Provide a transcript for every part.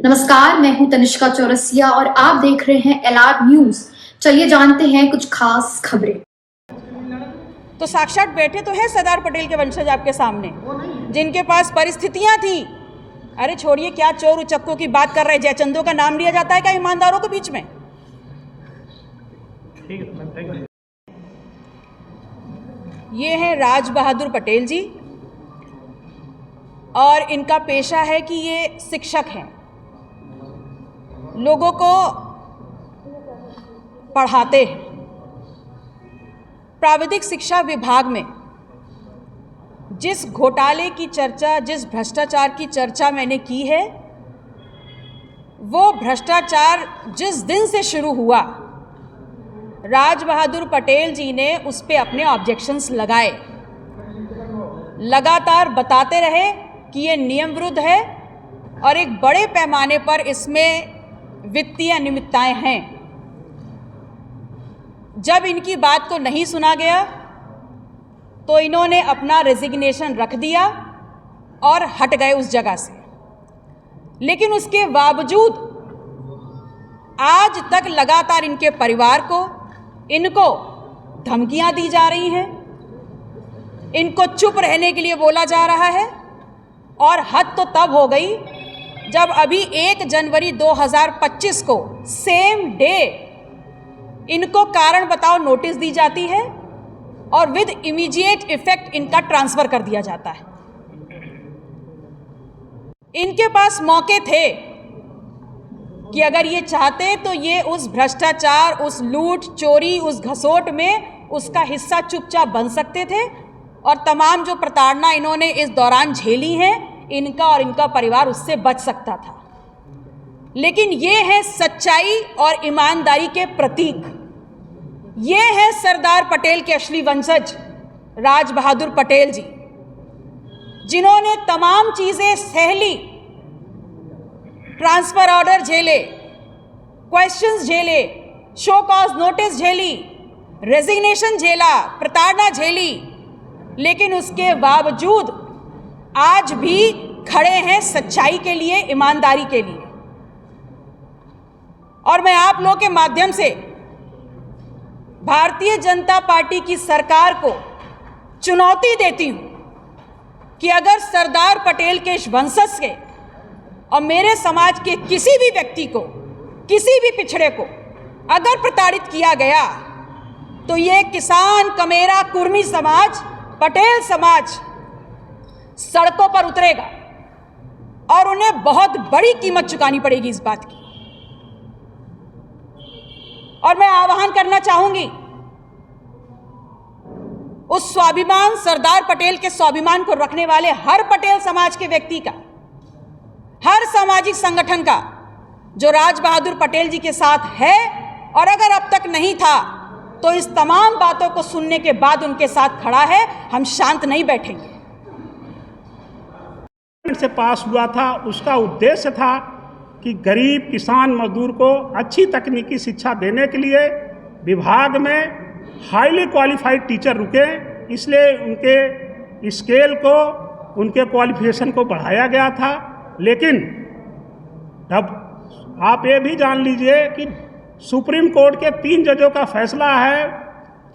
नमस्कार, मैं हूं तनिष्का चौरसिया और आप देख रहे हैं एलआर न्यूज। चलिए जानते हैं कुछ खास खबरें। तो साक्षात बैठे तो है सरदार पटेल के वंशज आपके सामने, जिनके पास परिस्थितियां थी। अरे छोड़िए, क्या चोर उचक्कों की बात कर रहे हैं। जयचंदों का नाम लिया जाता है क्या ईमानदारों के बीच में? ये हैं राज बहादुर पटेल जी और इनका पेशा है कि ये शिक्षक हैं, लोगों को पढ़ाते हैं। प्राविधिक शिक्षा विभाग में जिस घोटाले की चर्चा, जिस भ्रष्टाचार की चर्चा मैंने की है, वो भ्रष्टाचार जिस दिन से शुरू हुआ, राज बहादुर पटेल जी ने उस पे अपने ऑब्जेक्शंस लगाए, लगातार बताते रहे कि ये नियम विरुद्ध है और एक बड़े पैमाने पर इसमें वित्तीय अनियमितताएं हैं। जब इनकी बात को नहीं सुना गया तो इन्होंने अपना रेजिग्नेशन रख दिया और हट गए उस जगह से। लेकिन उसके बावजूद आज तक लगातार इनके परिवार को, इनको धमकियां दी जा रही हैं, इनको चुप रहने के लिए बोला जा रहा है। और हद तो तब हो गई जब अभी 1 जनवरी 2025 को सेम डे इनको कारण बताओ नोटिस दी जाती है और विद इमीडिएट इफेक्ट इनका ट्रांसफर कर दिया जाता है। इनके पास मौके थे कि अगर ये चाहते तो ये उस भ्रष्टाचार, उस लूट चोरी, उस घसोट में उसका हिस्सा चुपचाप बन सकते थे और तमाम जो प्रताड़ना इन्होंने इस दौरान झेली हैं, इनका और इनका परिवार उससे बच सकता था। लेकिन ये है सच्चाई और ईमानदारी के प्रतीक। ये है सरदार पटेल के असली वंशज राज बहादुर पटेल जी, जिन्होंने तमाम चीजें सह ली, ट्रांसफर ऑर्डर झेले, क्वेश्चंस झेले, शो कॉज नोटिस झेली, रेजिग्नेशन झेला, प्रताड़ना झेली, लेकिन उसके बावजूद आज भी खड़े हैं सच्चाई के लिए, ईमानदारी के लिए। और मैं आप लोगों के माध्यम से भारतीय जनता पार्टी की सरकार को चुनौती देती हूं कि अगर सरदार पटेल के इस वंशज के और मेरे समाज के किसी भी व्यक्ति को, किसी भी पिछड़े को अगर प्रताड़ित किया गया तो ये किसान, कमेरा, कुर्मी समाज, पटेल समाज सड़कों पर उतरेगा और उन्हें बहुत बड़ी कीमत चुकानी पड़ेगी इस बात की। और मैं आह्वान करना चाहूंगी उस स्वाभिमान, सरदार पटेल के स्वाभिमान को रखने वाले हर पटेल समाज के व्यक्ति का, हर सामाजिक संगठन का, जो राज बहादुर पटेल जी के साथ है और अगर अब तक नहीं था तो इस तमाम बातों को सुनने के बाद उनके साथ खड़ा है। हम शांत नहीं बैठेंगे। से पास हुआ था, उसका उद्देश्य था कि गरीब किसान मजदूर को अच्छी तकनीकी शिक्षा देने के लिए विभाग में हाईली क्वालिफाइड टीचर रुके, इसलिए उनके स्केल को, उनके क्वालिफिकेशन को बढ़ाया गया था। लेकिन अब आप ये भी जान लीजिए कि सुप्रीम कोर्ट के 3 जजों का फैसला है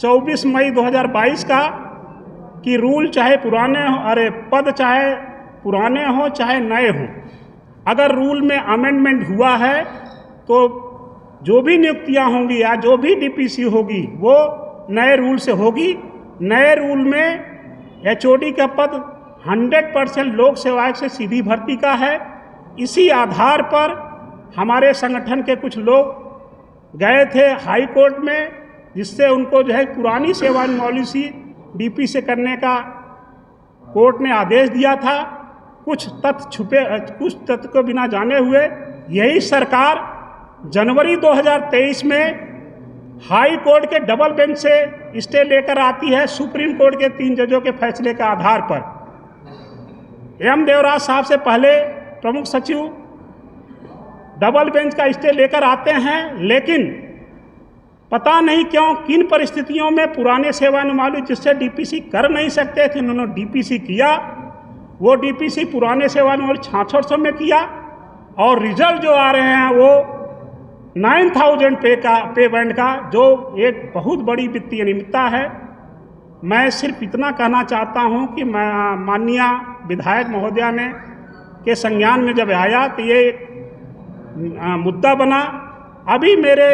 24 मई 2022 का कि रूल चाहे पुराने हो, पद चाहे पुराने हो चाहे नए हों, अगर रूल में अमेंडमेंट हुआ है तो जो भी नियुक्तियां होंगी या जो भी डीपीसी होगी वो नए रूल से होगी। नए रूल में एचओडी का पद 100% लोक सेवा आयोग से सीधी भर्ती का है। इसी आधार पर हमारे संगठन के कुछ लोग गए थे हाई कोर्ट में, जिससे उनको जो है पुरानी सेवानिवृत्ति डीपी से करने का कोर्ट ने आदेश दिया था। कुछ तथ्य को बिना जाने हुए यही सरकार जनवरी 2023 में हाई कोर्ट के डबल बेंच से स्टे लेकर आती है सुप्रीम कोर्ट के 3 जजों के फैसले के आधार पर। एम देवराज साहब से पहले प्रमुख सचिव डबल बेंच का स्टे लेकर आते हैं, लेकिन पता नहीं क्यों, किन परिस्थितियों में पुराने सेवानिवृत्त जिससे डीपीसी कर नहीं सकते थे, उन्होंने डीपीसी किया। वो डीपीसी पुराने सेवानिवृत्त 6600 में किया और रिजल्ट जो आ रहे हैं वो 9,000 पे बैंड का, जो एक बहुत बड़ी वित्तीय अनियमितता है। मैं सिर्फ इतना कहना चाहता हूं कि माननीय विधायक महोदया ने के संज्ञान में जब आया तो ये मुद्दा बना। अभी मेरे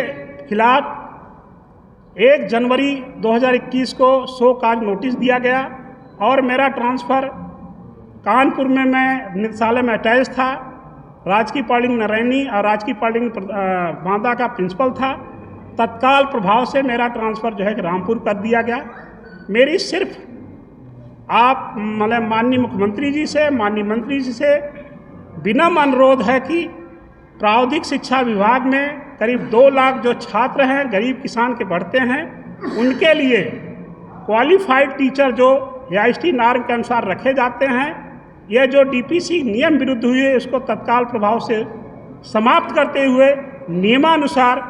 खिलाफ 1 जनवरी 2021 को शो कॉज नोटिस दिया गया और मेरा ट्रांसफ़र कानपुर में मैं निदेशालय में अटैच था। राजकीय पॉलिटेक्निक नरैनी और राजकीय पॉलिटेक्निक बांदा का प्रिंसिपल था। तत्काल प्रभाव से मेरा ट्रांसफ़र जो है कि रामपुर कर दिया गया। मेरी सिर्फ आप मतलब माननीय मुख्यमंत्री जी से, माननीय मंत्री जी से विनम्र अनुरोध है कि प्रावधिक शिक्षा विभाग में करीब 2 लाख जो छात्र हैं, गरीब किसान के बढ़ते हैं, उनके लिए क्वालिफाइड टीचर जो AICTE नॉर्म के अनुसार रखे जाते हैं, यह जो DPC नियम विरुद्ध हुई है इसको तत्काल प्रभाव से समाप्त करते हुए नियमानुसार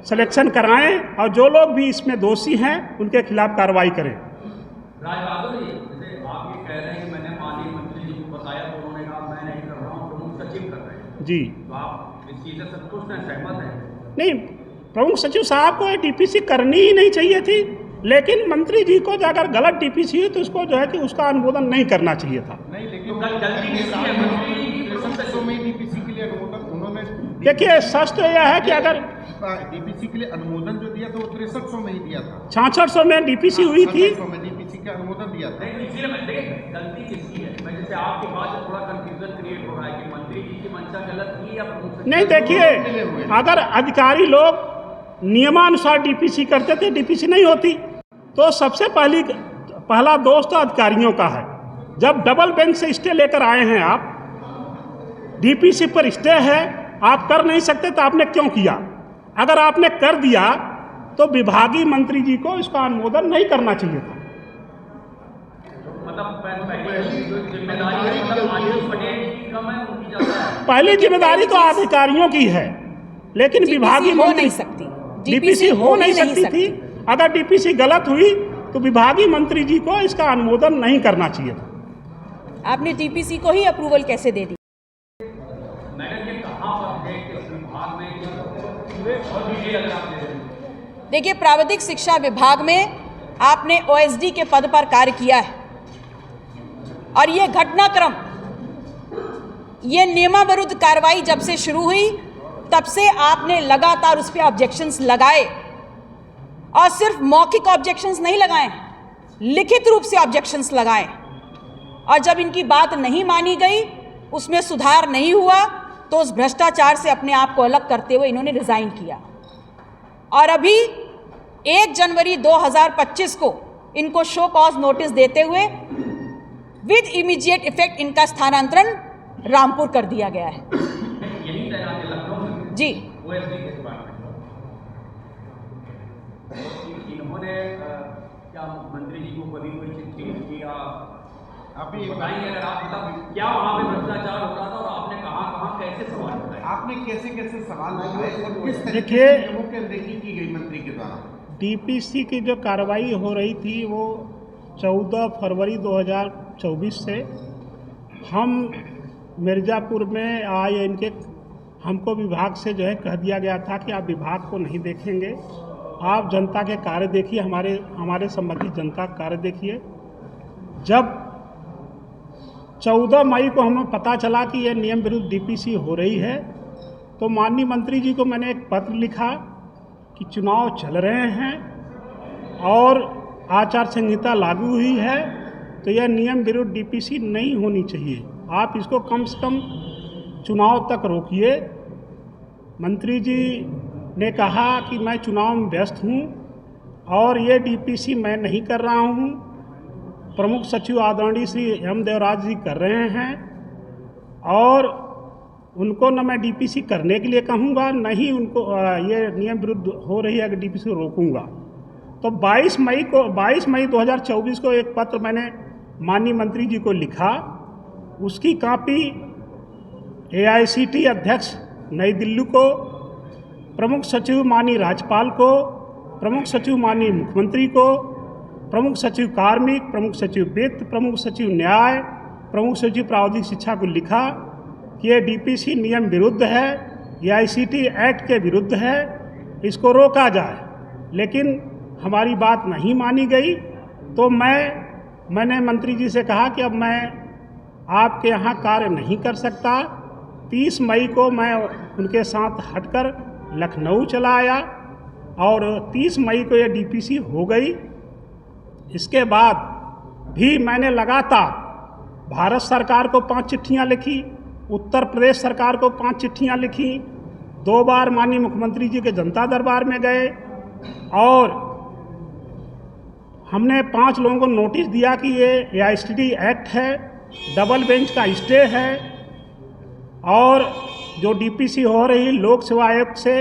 सिलेक्शन कराएं और जो लोग भी इसमें दोषी हैं उनके खिलाफ कार्रवाई करें। राजबहादुर जी, जैसे आप ये कह रहे हैं कि मैंने माननीय मंत्री जी को बताया तो उन्होंने कहा मैं नहीं कर रहा हूँ, प्रमुख सचिव कर रहे हैं जी, तो आप इस चीज़ से संतुष्ट हैं, सहमत हैं? नहीं, प्रमुख सचिव साहब को DPC करनी ही नहीं चाहिए थी, लेकिन मंत्री जी को अगर गलत DPC है तो उसको जो है कि उसका अनुमोदन नहीं करना चाहिए था। नहीं, लेकिन गलती किसकी है? मंत्री जी की, प्रमुख सचिव में DPC के लिए अनुमोदन उन्होंने, देखिए सच तो यह है कि अगर DPC के लिए अनुमोदन जो दिया था वो 6300 में ही दिया था, 6600 में DPC हुई थी, 6600 में DPC का अनुमोदन दिया था। नहीं, इसीलिए मैं देखिए गलती किसकी है, मैं जैसे आपकी बात से थोड़ा कंफ्यूजन क्रिएट हो रहा है कि मंत्री जी की मंशा गलत थी या प्रमुख सचिव? नहीं, देखिए अगर अधिकारी लोग नियमानुसार DPC करते थे, DPC नहीं होती। तो सबसे पहला दोष तो अधिकारियों का है। जब डबल बेंच से स्टे लेकर आए हैं आप, DPC पर स्टे है, आप कर नहीं सकते तो आपने क्यों किया? अगर आपने कर दिया तो विभागीय मंत्री जी को इसका अनुमोदन नहीं करना चाहिए था। मतलब पहली जो जिम्मेदारी है, मतलब आयुष पटेल जी की कम है, उनकी ज़्यादा है। पहली जिम्मेदारी तो अधिकारियों की है, लेकिन विभागीय हो मंत्री नहीं सकती, DPC हो नहीं सकती थी। अगर DPC गलत हुई तो विभागीय मंत्री जी को इसका अनुमोदन नहीं करना चाहिए था। आपने DPC को ही अप्रूवल कैसे दे दी? मैडम, ये कहाँ पर है कि विभाग में पूरे और डिटेल अगर आप दे दें। देखिए, प्राविधिक शिक्षा विभाग में आपने OSD के पद पर कार्य किया है और ये घटनाक्रम, ये नियमाविरुद्ध कार्रवाई जब से शुरू हुई तब से आपने लगातार उस पर ऑब्जेक्शंस लगाए और सिर्फ मौखिक ऑब्जेक्शंस नहीं लगाए, लिखित रूप से ऑब्जेक्शंस लगाए। और जब इनकी बात नहीं मानी गई, उसमें सुधार नहीं हुआ, तो उस भ्रष्टाचार से अपने आप को अलग करते हुए इन्होंने रिजाइन किया। और अभी 1 जनवरी 2025 को इनको शो कॉज नोटिस देते हुए विद इमीडिएट इफेक्ट इनका स्थानांतरण रामपुर कर दिया गया है। यही तैनात है लखनऊ में जी, OSD के डिपार्टमेंट। इन्होंने क्या मंत्री जी को कभी कोई चिट्ठी की या आप भी बताइए अगर आप, मतलब क्या वहाँ पे भ्रष्टाचार होता था और आपने कहाँ कैसे सवाल उठाए? आपने कैसे कैसे सवाल उठाए और किस तरीके देखिए, से नियमों की अनदेखी की गई मंत्री के द्वारा? DPC की जो कार्रवाई हो रही थी वो 14 फरवरी 2024 से हम मिर्ज़ापुर में आए, इनके हमको विभाग से जो है कह दिया गया था कि आप विभाग को नहीं देखेंगे, आप जनता के कार्य देखिए, हमारे संबंधित जनता का कार्य देखिए। जब 14 मई को हमें पता चला कि यह नियम विरुद्ध DPC हो रही है, तो माननीय मंत्री जी को मैंने एक पत्र लिखा कि चुनाव चल रहे हैं और आचार संहिता लागू हुई है, तो यह नियम विरुद्ध DPC नहीं होनी चाहिए, आप इसको कम से कम चुनाव तक रोकिए। मंत्री जी ने कहा कि मैं चुनाव में व्यस्त हूँ और ये DPC मैं नहीं कर रहा हूँ, प्रमुख सचिव आदरणीय श्री M देवराज जी कर रहे हैं और उनको न मैं DPC करने के लिए कहूँगा, न ही उनको ये नियम विरुद्ध हो रही है अगर DPC को रोकूँगा। तो 22 मई 2024 को एक पत्र मैंने माननीय मंत्री जी को लिखा, उसकी कॉपी AICTE अध्यक्ष नई दिल्ली को, प्रमुख सचिव माननीय राज्यपाल को, प्रमुख सचिव माननीय मुख्यमंत्री को, प्रमुख सचिव कार्मिक, प्रमुख सचिव वित्त, प्रमुख सचिव न्याय, प्रमुख सचिव प्रावधिक शिक्षा को लिखा कि ये डीपीसी नियम विरुद्ध है, ये आईसीटी एक्ट के विरुद्ध है, इसको रोका जाए। लेकिन हमारी बात नहीं मानी गई। तो मैंने मंत्री जी से कहा कि अब मैं आपके यहाँ कार्य नहीं कर सकता। 30 मई को मैं उनके साथ हटकर लखनऊ चला आया और 30 मई को ये डीपीसी हो गई। इसके बाद भी मैंने लगातार भारत सरकार को 5 चिट्ठियाँ लिखी, उत्तर प्रदेश सरकार को 5 चिट्ठियाँ लिखी, 2 बार माननीय मुख्यमंत्री जी के जनता दरबार में गए और हमने 5 लोगों को नोटिस दिया कि ये आईसीटी एक्ट है, डबल बेंच का स्टे है और जो डीपीसी हो रही लोक सेवा आयोग से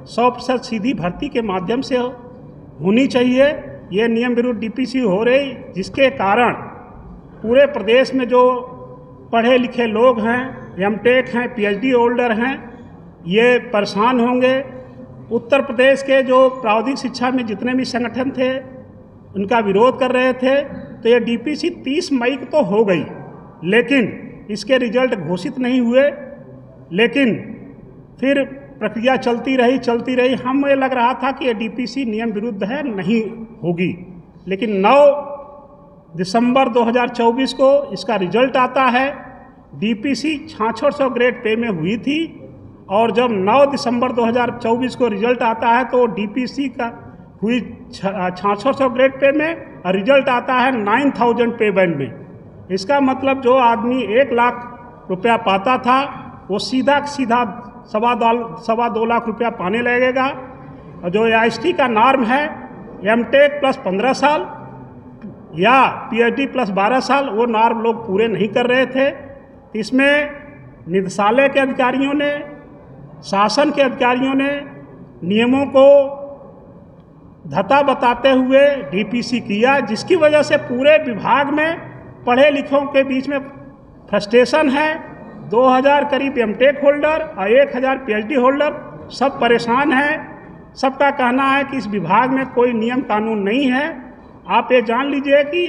100% सीधी भर्ती के माध्यम से होनी चाहिए। ये नियम विरुद्ध डीपीसी हो रही, जिसके कारण पूरे प्रदेश में जो पढ़े लिखे लोग हैं, एमटेक हैं, पीएचडी होल्डर हैं, ये परेशान होंगे। उत्तर प्रदेश के जो प्राविधिक शिक्षा में जितने भी संगठन थे उनका विरोध कर रहे थे। तो ये डीपीसी 30 मई को तो हो गई, लेकिन इसके रिजल्ट घोषित नहीं हुए। लेकिन फिर प्रक्रिया चलती रही। हमें लग रहा था कि ये डीपीसी नियम विरुद्ध है, नहीं होगी। लेकिन 9 दिसंबर 2024 को इसका रिजल्ट आता है। डीपीसी 6600 ग्रेड पे में हुई थी और जब 9 दिसंबर 2024 को रिजल्ट आता है तो डीपीसी का हुई 6600 ग्रेड पे में और रिजल्ट आता है 9000 पे बैंड में। इसका मतलब जो आदमी 1 लाख रुपया पाता था वो सीधा 2.25 लाख रुपया पाने लगेगा। और जो आईएसटी का नॉर्म है एमटेक प्लस 15 साल या पीएचडी प्लस 12 साल, वो नॉर्म लोग पूरे नहीं कर रहे थे। इसमें निदेशालय के अधिकारियों ने, शासन के अधिकारियों ने नियमों को धता बताते हुए डीपीसी किया, जिसकी वजह से पूरे विभाग में पढ़े लिखों के बीच में फ्रस्ट्रेशन है। 2000 करीब एमटेक होल्डर और 1000 पीएचडी होल्डर सब परेशान हैं। सबका कहना है कि इस विभाग में कोई नियम कानून नहीं है। आप ये जान लीजिए कि